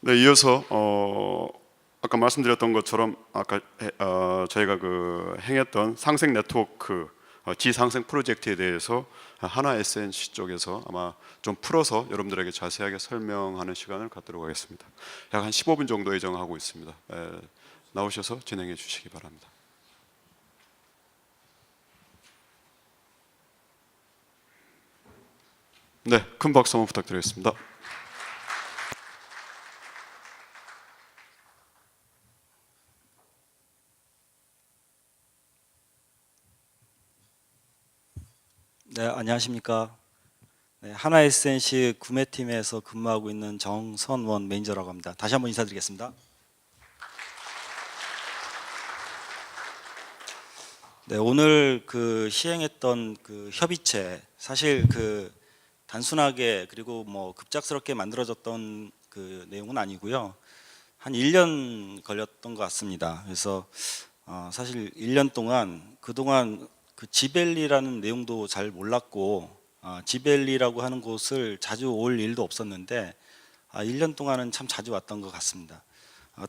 네, 이어서 아까 말씀드렸던 것처럼 아까 저희가 행했던 상생 네트워크 지상생 프로젝트에 대해서 하나 SNC 쪽에서 아마 좀 풀어서 여러분들에게 자세하게 설명하는 시간을 갖도록 하겠습니다. 약 한 15분 정도 예정하고 있습니다. 나오셔서 진행해 주시기 바랍니다. 네, 큰 박수 한번 부탁드리겠습니다. 네, 안녕하십니까. 네, 하나 SNC 구매팀에서 근무하고 있는 정선원 매니저라고 합니다. 다시 한번 인사드리겠습니다. 네, 오늘 시행했던 협의체, 사실 단순하게 그리고 급작스럽게 만들어졌던 내용은 아니고요. 한 1년 걸렸던 것 같습니다. 그래서 사실 1년 동안 그동안 지벨리라는 내용도 잘 몰랐고 지벨리라고 하는 곳을 자주 올 일도 없었는데 1년 동안은 참 자주 왔던 것 같습니다.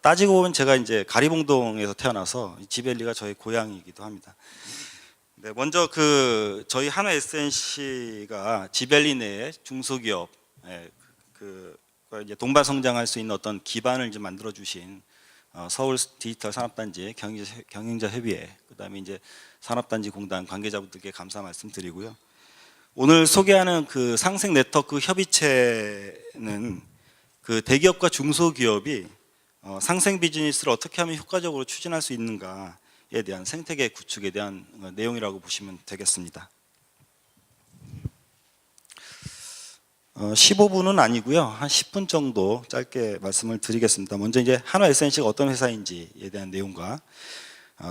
따지고 보면 제가 이제 가리봉동에서 태어나서 지벨리가 저의 고향이기도 합니다. 네, 먼저 저희 한화 SNC가 지벨리 내에 중소기업 이제 동반 성장할 수 있는 어떤 기반을 좀 만들어 주신 서울 디지털 산업단지 경영자 협의회, 그다음에 이제 산업단지 공단 관계자분들께 감사 말씀드리고요. 오늘 소개하는 상생 네트워크 협의체는 대기업과 중소기업이 상생 비즈니스를 어떻게 하면 효과적으로 추진할 수 있는가에 대한 생태계 구축에 대한 내용이라고 보시면 되겠습니다. 15분은 아니고요. 한 10분 정도 짧게 말씀을 드리겠습니다. 먼저 이제 한화 SNC가 어떤 회사인지에 대한 내용과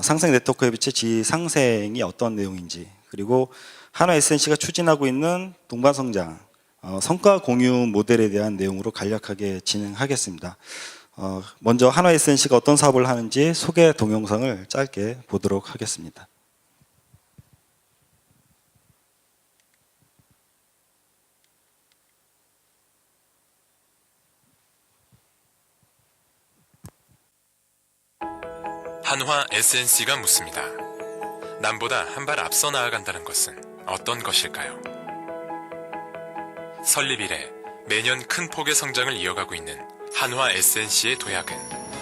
상생 네트워크 협의체 지상생이 어떤 내용인지, 그리고 한화 SNC가 추진하고 있는 동반성장 성과 공유 모델에 대한 내용으로 간략하게 진행하겠습니다. 먼저 한화 SNC가 어떤 사업을 하는지 소개 동영상을 짧게 보도록 하겠습니다. 한화 SNC가 묻습니다. 남보다 한 발 앞서 나아간다는 것은 어떤 것일까요? 설립 이래 매년 큰 폭의 성장을 이어가고 있는 한화 SNC의 도약은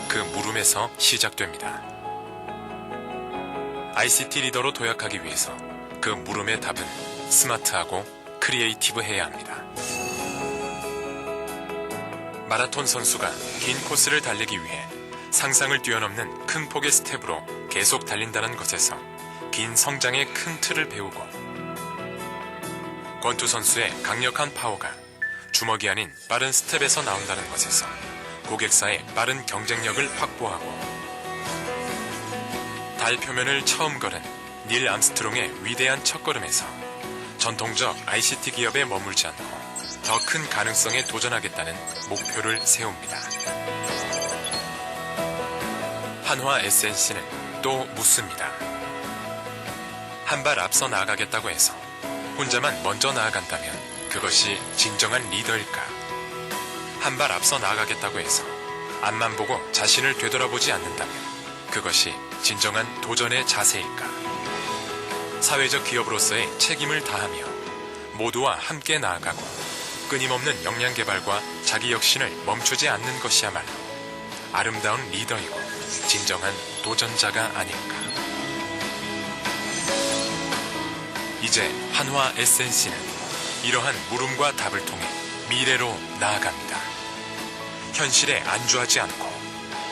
그 물음에서 시작됩니다. ICT 리더로 도약하기 위해서 그 물음의 답은 스마트하고 크리에이티브해야 합니다. 마라톤 선수가 긴 코스를 달리기 위해 상상을 뛰어넘는 큰 폭의 스텝으로 계속 달린다는 것에서 긴 성장의 큰 틀을 배우고, 권투 선수의 강력한 파워가 주먹이 아닌 빠른 스텝에서 나온다는 것에서 고객사의 빠른 경쟁력을 확보하고, 달 표면을 처음 걸은 닐 암스트롱의 위대한 첫걸음에서 전통적 ICT 기업에 머물지 않고 더 큰 가능성에 도전하겠다는 목표를 세웁니다. 한화 SNC는 또 묻습니다. 한 발 앞서 나아가겠다고 해서 혼자만 먼저 나아간다면 그것이 진정한 리더일까? 한 발 앞서 나아가겠다고 해서 앞만 보고 자신을 되돌아보지 않는다면 그것이 진정한 도전의 자세일까? 사회적 기업으로서의 책임을 다하며 모두와 함께 나아가고 끊임없는 역량 개발과 자기 혁신을 멈추지 않는 것이야말로 아름다운 리더이고 진정한 도전자가 아닐까. 이제 한화 SNC는 이러한 물음과 답을 통해 미래로 나아갑니다. 현실에 안주하지 않고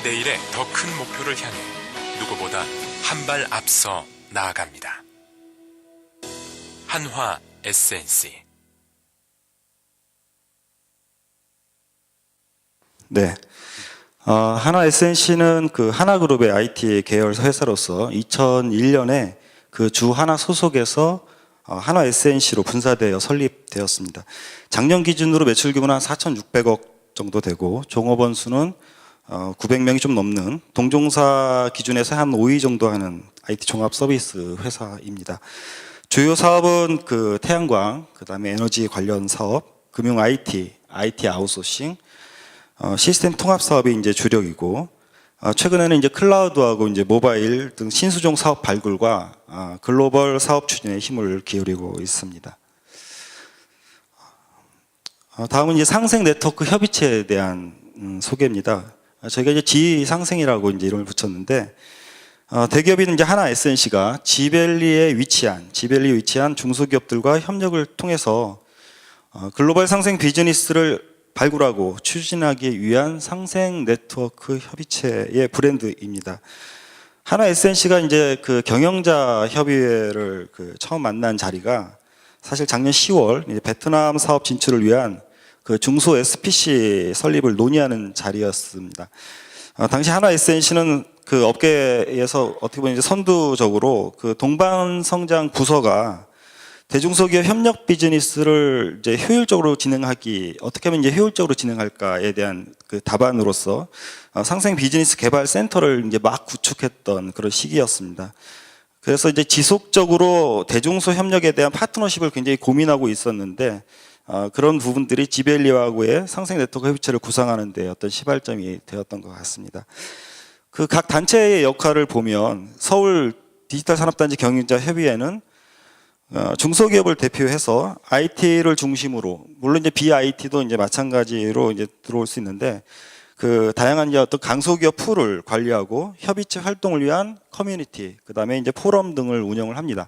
내일의 더 큰 목표를 향해 누구보다 한 발 앞서 나아갑니다. 한화 SNC. 네. 한화 SNC는 하나그룹의 IT 계열 회사로서 2001년에 주 하나 소속에서 한화 SNC로 분사되어 설립되었습니다. 작년 기준으로 매출 규모는 한 4,600억 정도 되고 종업원 수는 900명이 좀 넘는 동종사 기준에서 한 5위 정도 하는 IT 종합 서비스 회사입니다. 주요 사업은 태양광, 그다음에 에너지 관련 사업, 금융 IT, IT 아웃소싱, 시스템 통합 사업이 이제 주력이고, 최근에는 이제 클라우드하고 이제 모바일 등 신수종 사업 발굴과 글로벌 사업 추진에 힘을 기울이고 있습니다. 다음은 이제 상생 네트워크 협의체에 대한 소개입니다. 저희가 이제 지상생이라고 이제 이름을 붙였는데, 대기업인 이제 하나 SNC가 지밸리에 위치한 중소기업들과 협력을 통해서 글로벌 상생 비즈니스를 발굴하고 추진하기 위한 상생 네트워크 협의체의 브랜드입니다. 하나 SNC가 이제 그 경영자 협의회를 처음 만난 자리가 사실 작년 10월 이제 베트남 사업 진출을 위한 그 중소 SPC 설립을 논의하는 자리였습니다. 당시 하나 SNC는 그 업계에서 어떻게 보면 이제 선두적으로 그 동반성장 부서가 대중소기업 협력 비즈니스를 이제 효율적으로 진행하기, 어떻게 하면 이제 효율적으로 진행할까에 대한 그 답안으로서 상생 비즈니스 개발 센터를 이제 막 구축했던 그런 시기였습니다. 그래서 이제 지속적으로 대중소 협력에 대한 파트너십을 굉장히 고민하고 있었는데, 그런 부분들이 지밸리하고의 상생 네트워크 협의체를 구상하는 데 어떤 시발점이 되었던 것 같습니다. 그 각 단체의 역할을 보면 서울 디지털 산업단지 경영자 협의회는 중소기업을 대표해서 IT를 중심으로, 물론 이제 BIT도 이제 마찬가지로 이제 들어올 수 있는데, 그 다양한 이제 어떤 강소기업 풀을 관리하고 협의체 활동을 위한 커뮤니티, 그 다음에 이제 포럼 등을 운영을 합니다.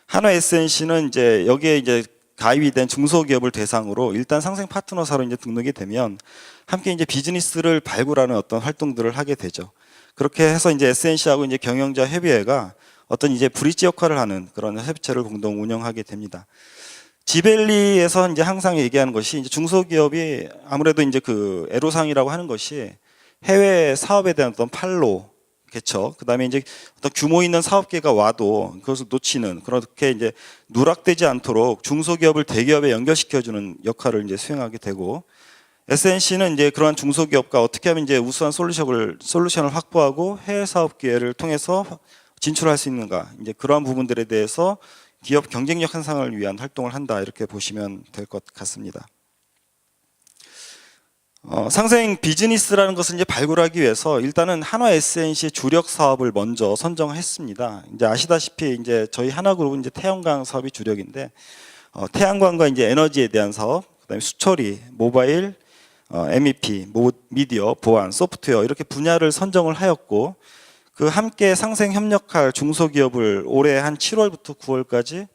한화 SNC는 이제 여기에 이제 가입이 된 중소기업을 대상으로 일단 상생 파트너사로 이제 등록이 되면 함께 이제 비즈니스를 발굴하는 어떤 활동들을 하게 되죠. 그렇게 해서 이제 SNC하고 이제 경영자 협의회가 어떤 이제 브릿지 역할을 하는 그런 협의체를 공동 운영하게 됩니다. 지밸리에서 이제 항상 얘기하는 것이 이제 중소기업이 아무래도 이제 그 애로사항이라고 하는 것이 해외 사업에 대한 어떤 판로 개척, 그다음에 이제 어떤 규모 있는 사업계가 와도 그것을 놓치는, 그렇게 이제 누락되지 않도록 중소기업을 대기업에 연결시켜주는 역할을 이제 수행하게 되고, SNC는 이제 그러한 중소기업과 어떻게 하면 이제 우수한 솔루션을 확보하고 해외 사업 기회를 통해서 진출할 수 있는가, 이제 그러한 부분들에 대해서 기업 경쟁력 향상을 위한 활동을 한다, 이렇게 보시면 될 것 같습니다. 상생 비즈니스라는 것을 이제 발굴하기 위해서 일단은 한화 SNC의 주력 사업을 먼저 선정했습니다. 이제 아시다시피 이제 저희 하나그룹은 이제 태양광 사업이 주력인데, 태양광과 이제 에너지에 대한 사업, 그다음에 수처리, 모바일, MEP, 미디어, 보안, 소프트웨어 이렇게 분야를 선정을 하였고, 그 함께 상생 협력할 중소기업을 올해 한 7월부터 9월까지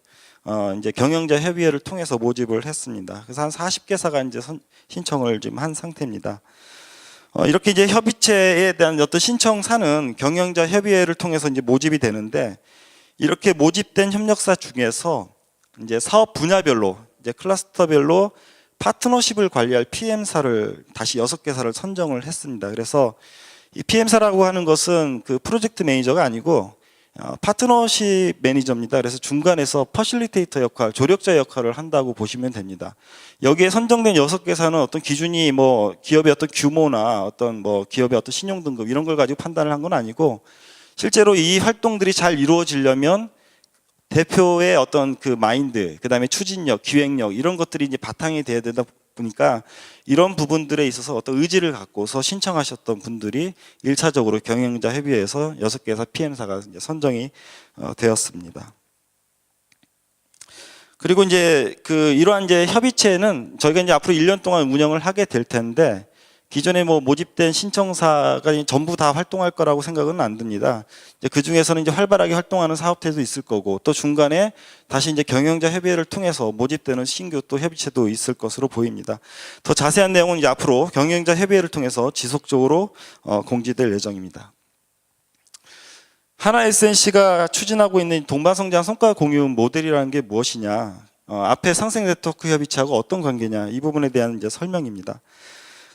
이제 경영자 협의회를 통해서 모집을 했습니다. 그래서 한 40개사가 이제 신청을 지금 한 상태입니다. 이렇게 이제 협의체에 대한 어떤 신청사는 경영자 협의회를 통해서 이제 모집이 되는데, 이렇게 모집된 협력사 중에서 이제 사업 분야별로 이제 클러스터별로 파트너십을 관리할 PM사를 다시 6개사를 선정을 했습니다. 그래서 이 PM사라고 하는 것은 그 프로젝트 매니저가 아니고 파트너십 매니저입니다. 그래서 중간에서 퍼실리테이터 역할, 조력자 역할을 한다고 보시면 됩니다. 여기에 선정된 6개사는 어떤 기준이 뭐 기업의 어떤 규모나 어떤 뭐 기업의 어떤 신용 등급 이런 걸 가지고 판단을 한 건 아니고, 실제로 이 활동들이 잘 이루어지려면 대표의 어떤 그 마인드, 그 다음에 추진력, 기획력 이런 것들이 이제 바탕이 돼야 되다 보니까 이런 부분들에 있어서 어떤 의지를 갖고서 신청하셨던 분들이 1차적으로 경영자 협의회에서 6개사 PM사가 이제 선정이 되었습니다. 그리고 이제 그 이러한 이제 협의체는 저희가 이제 앞으로 1년 동안 운영을 하게 될 텐데, 기존에 뭐 모집된 신청사가 전부 다 활동할 거라고 생각은 안 듭니다. 이제 그 중에서는 이제 활발하게 활동하는 사업체도 있을 거고, 또 중간에 다시 이제 경영자 협의회를 통해서 모집되는 신규 또 협의체도 있을 것으로 보입니다. 더 자세한 내용은 이제 앞으로 경영자 협의회를 통해서 지속적으로 공지될 예정입니다. 하나 SNC가 추진하고 있는 동반성장 성과 공유 모델이라는 게 무엇이냐, 앞에 상생 네트워크 협의체하고 어떤 관계냐, 이 부분에 대한 이제 설명입니다.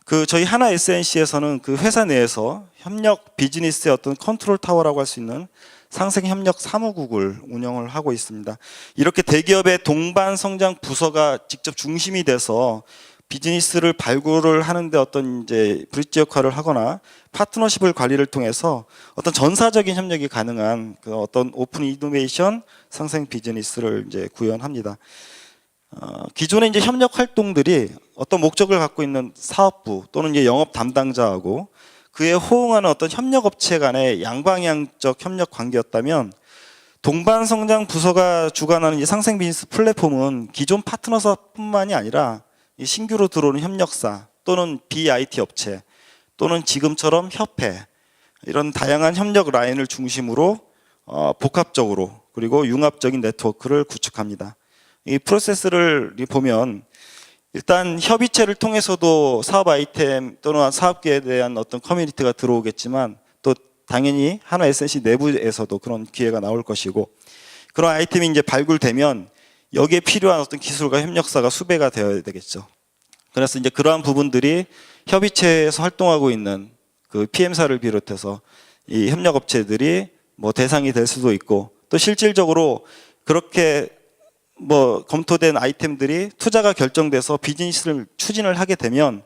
그 저희 하나 SNC에서는 그 회사 내에서 협력 비즈니스의 어떤 컨트롤 타워라고 할 수 있는 상생 협력 사무국을 운영을 하고 있습니다. 이렇게 대기업의 동반 성장 부서가 직접 중심이 돼서 비즈니스를 발굴을 하는데 어떤 이제 브릿지 역할을 하거나 파트너십을 관리를 통해서 어떤 전사적인 협력이 가능한 그 어떤 오픈 이노베이션 상생 비즈니스를 이제 구현합니다. 기존의 이제 협력 활동들이 어떤 목적을 갖고 있는 사업부 또는 이제 영업 담당자하고 그에 호응하는 어떤 협력업체 간의 양방향적 협력 관계였다면 동반성장 부서가 주관하는 이 상생 비즈니스 플랫폼은 기존 파트너사뿐만이 아니라 이 신규로 들어오는 협력사 또는 BIT 업체 또는 지금처럼 협회 이런 다양한 협력 라인을 중심으로 복합적으로 그리고 융합적인 네트워크를 구축합니다. 이 프로세스를 보면 일단 협의체를 통해서도 사업 아이템 또는 사업계에 대한 어떤 커뮤니티가 들어오겠지만 또 당연히 한화 SNC 내부에서도 그런 기회가 나올 것이고 그런 아이템이 이제 발굴되면 여기에 필요한 어떤 기술과 협력사가 수배가 되어야 되겠죠. 그래서 이제 그러한 부분들이 협의체에서 활동하고 있는 그 PM사를 비롯해서 이 협력업체들이 뭐 대상이 될 수도 있고 또 실질적으로 그렇게 뭐 검토된 아이템들이 투자가 결정돼서 비즈니스를 추진을 하게 되면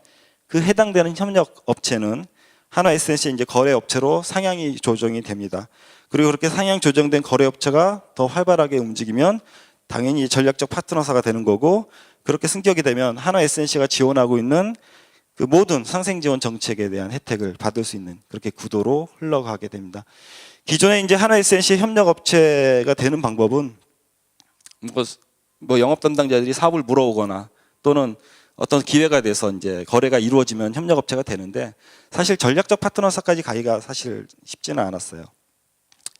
그 해당되는 협력 업체는 한화 SNC 이제 거래 업체로 상향이 조정이 됩니다. 그리고 그렇게 상향 조정된 거래 업체가 더 활발하게 움직이면 당연히 전략적 파트너사가 되는 거고 그렇게 승격이 되면 한화 SNC가 지원하고 있는 그 모든 상생 지원 정책에 대한 혜택을 받을 수 있는 그렇게 구도로 흘러가게 됩니다. 기존에 이제 한화 SNC 협력 업체가 되는 방법은 뭐 영업 담당자들이 사업을 물어오거나 또는 어떤 기회가 돼서 이제 거래가 이루어지면 협력업체가 되는데 사실 전략적 파트너사까지 가기가 사실 쉽지는 않았어요.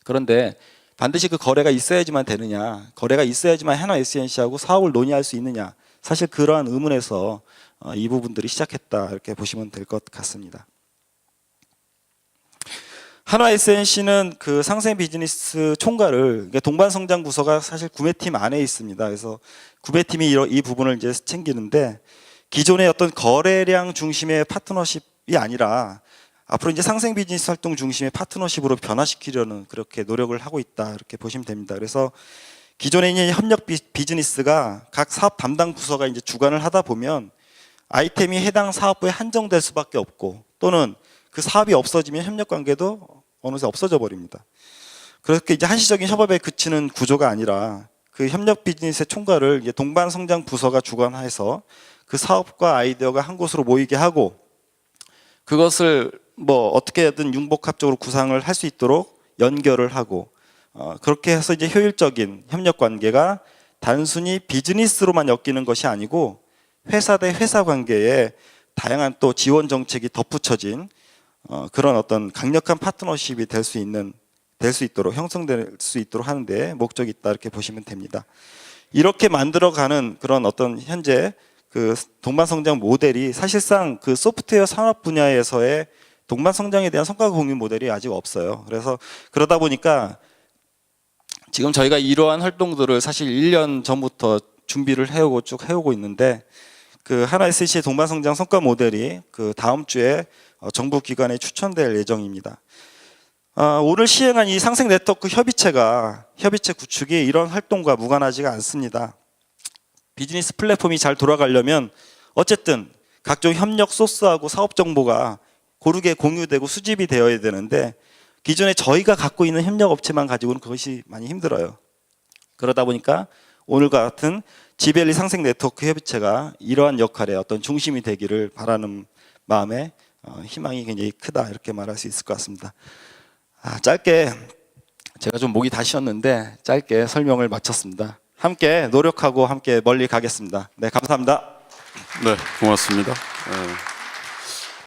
그런데 반드시 그 거래가 있어야지만 되느냐, 거래가 있어야지만 한화 SNC하고 사업을 논의할 수 있느냐, 사실 그러한 의문에서 이 부분들이 시작했다 이렇게 보시면 될 것 같습니다. 한화 SNC는 그 상생 비즈니스 총괄을 동반성장 부서가 사실 구매팀 안에 있습니다. 그래서 구매팀이 이 부분을 이제 챙기는데 기존의 어떤 거래량 중심의 파트너십이 아니라 앞으로 이제 상생 비즈니스 활동 중심의 파트너십으로 변화시키려는 그렇게 노력을 하고 있다 이렇게 보시면 됩니다. 그래서 기존에 있는 협력 비즈니스가 각 사업 담당 부서가 이제 주관을 하다 보면 아이템이 해당 사업부에 한정될 수밖에 없고 또는 그 사업이 없어지면 협력 관계도 어느새 없어져 버립니다. 그렇게 이제 한시적인 협업에 그치는 구조가 아니라 그 협력 비즈니스의 총괄을 이제 동반 성장 부서가 주관해서 그 사업과 아이디어가 한 곳으로 모이게 하고 그것을 뭐 어떻게든 융복합적으로 구상을 할 수 있도록 연결을 하고 그렇게 해서 이제 효율적인 협력 관계가 단순히 비즈니스로만 엮이는 것이 아니고 회사 대 회사 관계에 다양한 또 지원 정책이 덧붙여진 그런 어떤 강력한 파트너십이 될 수 있도록 형성될 수 있도록 하는 데 목적이 있다 이렇게 보시면 됩니다. 이렇게 만들어가는 그런 어떤 현재 그 동반성장 모델이 사실상 그 소프트웨어 산업 분야에서의 동반성장에 대한 성과 공유 모델이 아직 없어요. 그래서 그러다 보니까 지금 저희가 이러한 활동들을 사실 1년 전부터 준비를 해오고 쭉 해오고 있는데 그 한화 SNC의 동반성장 성과 모델이 그 다음 주에 정부 기관에 추천될 예정입니다. 오늘 시행한 이 상생 네트워크 협의체 구축이 이런 활동과 무관하지가 않습니다. 비즈니스 플랫폼이 잘 돌아가려면 어쨌든 각종 협력 소스하고 사업 정보가 고르게 공유되고 수집이 되어야 되는데 기존에 저희가 갖고 있는 협력 업체만 가지고는 그것이 많이 힘들어요. 그러다 보니까 오늘과 같은 지벨리 상생 네트워크 협의체가 이러한 역할의 어떤 중심이 되기를 바라는 마음에 희망이 굉장히 크다 이렇게 말할 수 있을 것 같습니다. 짧게 제가 좀 목이 다 쉬었는데 짧게 설명을 마쳤습니다. 함께 노력하고 함께 멀리 가겠습니다. 네, 감사합니다. 네, 고맙습니다.